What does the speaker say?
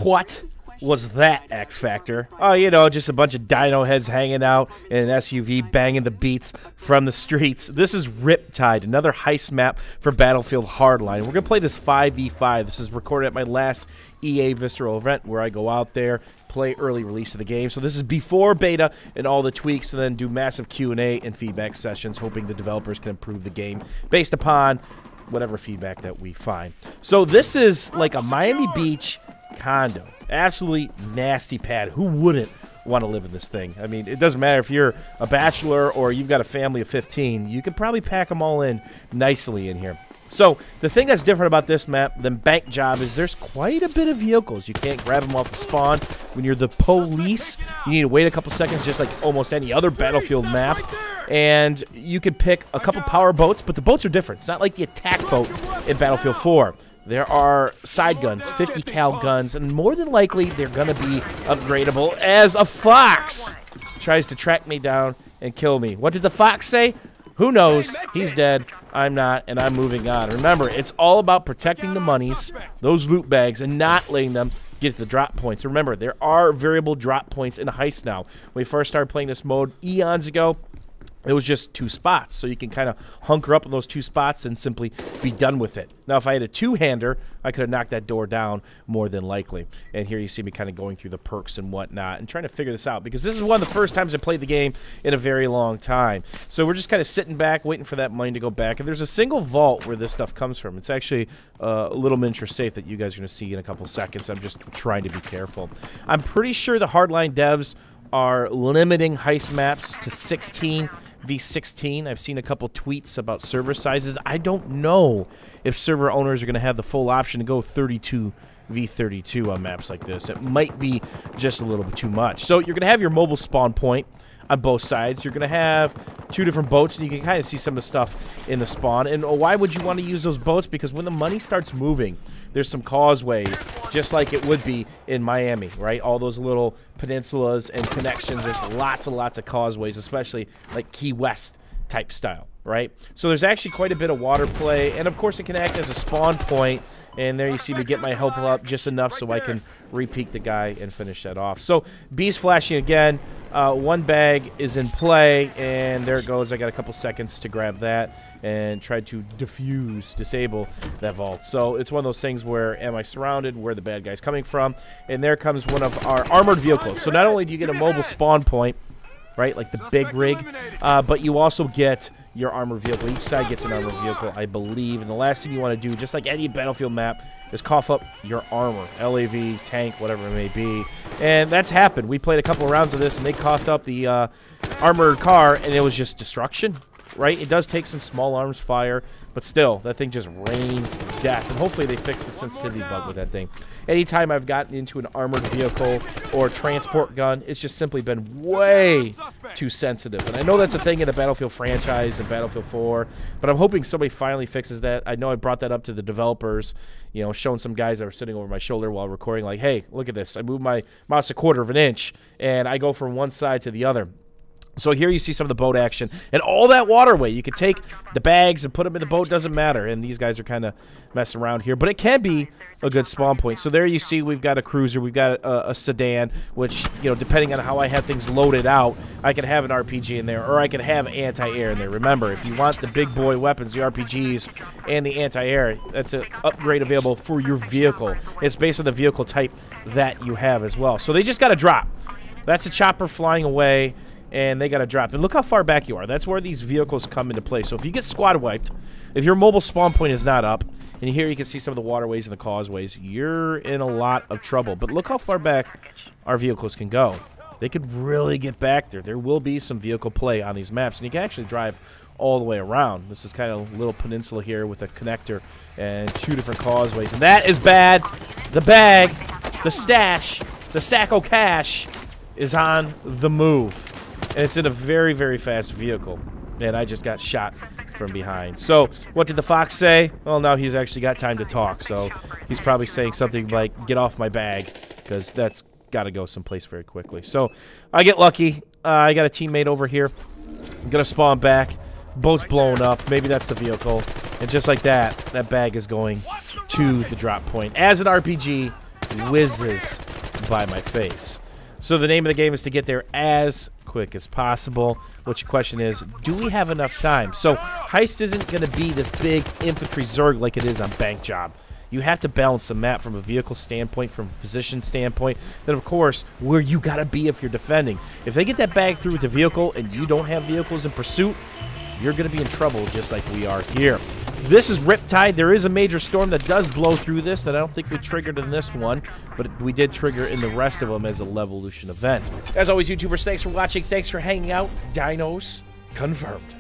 What was that, X Factor? Oh, you know, just a bunch of dino heads hanging out in an SUV banging the beats from the streets. This is Riptide, another heist map for Battlefield Hardline. We're going to play this 5v5. This is recorded at my last EA Visceral event where I go out there, play early release of the game. So this is before beta and all the tweaks, and then do massive Q&A and feedback sessions, hoping the developers can improve the game based upon whatever feedback that we find. So this is like a Miami Beach condo. Absolutely nasty pad. Who wouldn't want to live in this thing? I mean, it doesn't matter if you're a bachelor or you've got a family of 15. You could probably pack them all in nicely in here. So the thing that's different about this map than Bank Job is there's quite a bit of vehicles. You can't grab them off the spawn. When you're the police, you need to wait a couple seconds, just like almost any other Battlefield map. And you could pick a couple power boats, but the boats are different. It's not like the attack boat in Battlefield 4. There are side guns, 50 cal guns, and more than likely they're going to be upgradable as a fox tries to track me down and kill me. What did the fox say? Who knows? He's dead. I'm not, and I'm moving on. Remember, it's all about protecting the monies, those loot bags, and not letting them get the drop points. Remember, there are variable drop points in a heist now. When we first started playing this mode eons ago, it was just 2 spots, so you can kind of hunker up in those 2 spots and simply be done with it. Now, if I had a 2-hander, I could have knocked that door down more than likely. And here you see me kind of going through the perks and whatnot and trying to figure this out, because this is one of the first times I played the game in a very long time. So we're just kind of sitting back, waiting for that money to go back. And there's a single vault where this stuff comes from. It's actually a little miniature safe that you guys are going to see in a couple seconds. I'm just trying to be careful. I'm pretty sure the Hardline devs are limiting heist maps to 16 v16. I've seen a couple tweets about server sizes. I don't know if server owners are going to have the full option to go 32 v32 on maps like this. It might be just a little bit too much. So you're going to have your mobile spawn point on both sides. You're going to have 2 different boats, and you can kind of see some of the stuff in the spawn. And why would you want to use those boats? Because when the money starts moving, there's some causeways, just like it would be in Miami, right? All those little peninsulas and connections. There's lots and lots of causeways, especially like Key West type style, right? So there's actually quite a bit of water play, and of course it can act as a spawn point. And there you see me get my health up just enough so I can re-peek the guy and finish that off. So beast flashing again. 1 bag is in play, and there it goes. I got a couple seconds to grab that and try to disable that vault. So it's one of those things where, am I surrounded? Where the bad guy's coming from? And there comes one of our armored vehicles. So not only do you get a mobile spawn point, right, like the big rig, but you also get your armored vehicle. Each side gets an armored vehicle, I believe. And the last thing you want to do, just like any Battlefield map, is cough up your armor. LAV, tank, whatever it may be. And that's happened. We played a couple of rounds of this, and they coughed up the armored car, and it was just destruction, right? It does take some small arms fire, but still, that thing just rains death. And hopefully they fix the sensitivity bug with that thing. Anytime I've gotten into an armored vehicle or transport gun, it's just simply been way too sensitive. And I know that's a thing in the Battlefield franchise and Battlefield 4, but I'm hoping somebody finally fixes that. I know I brought that up to the developers, you know, showing some guys that were sitting over my shoulder while recording, like, hey, look at this. I moved my mouse 1/4 of an inch, and I go from one side to the other. So here you see some of the boat action and all that waterway. You can take the bags and put them in the boat, doesn't matter. And these guys are kind of messing around here, but it can be a good spawn point. So there you see we've got a cruiser, we've got a sedan, which, you know, depending on how I have things loaded out, I can have an RPG in there, or I can have anti-air in there. Remember, if you want the big boy weapons, the RPGs, and the anti-air, that's an upgrade available for your vehicle. It's based on the vehicle type that you have as well. So they just got to drop. That's a chopper flying away, and they got to drop. And look how far back you are. That's where these vehicles come into play. So if you get squad wiped, if your mobile spawn point is not up, and here you can see some of the waterways and the causeways, you're in a lot of trouble. But look how far back our vehicles can go. They could really get back there. There will be some vehicle play on these maps, and you can actually drive all the way around. This is kind of a little peninsula here with a connector and 2 different causeways. And that is bad. The bag, the stash, the sack of cash is on the move. And it's in a very, very fast vehicle. And I just got shot from behind. So, what did the fox say? Well, now he's actually got time to talk. So, he's probably saying something like, get off my bag. Because that's got to go someplace very quickly. So, I get lucky. I got a teammate over here. I'm going to spawn back. Boat's blown up. Maybe that's the vehicle. And just like that, that bag is going to the drop point. As an RPG, whizzes by my face. So the name of the game is to get there as quick as possible. Which question is, do we have enough time? So Heist isn't going to be this big infantry zerg like it is on Bank Job. You have to balance the map from a vehicle standpoint, from a position standpoint, then of course where you got to be if you're defending. If they get that bag through with the vehicle and you don't have vehicles in pursuit, you're going to be in trouble just like we are here. This is Riptide. There is a major storm that does blow through this that I don't think we triggered in this one, but we did trigger in the rest of them as a Levolution event. As always, YouTubers, thanks for watching. Thanks for hanging out. Dinos confirmed.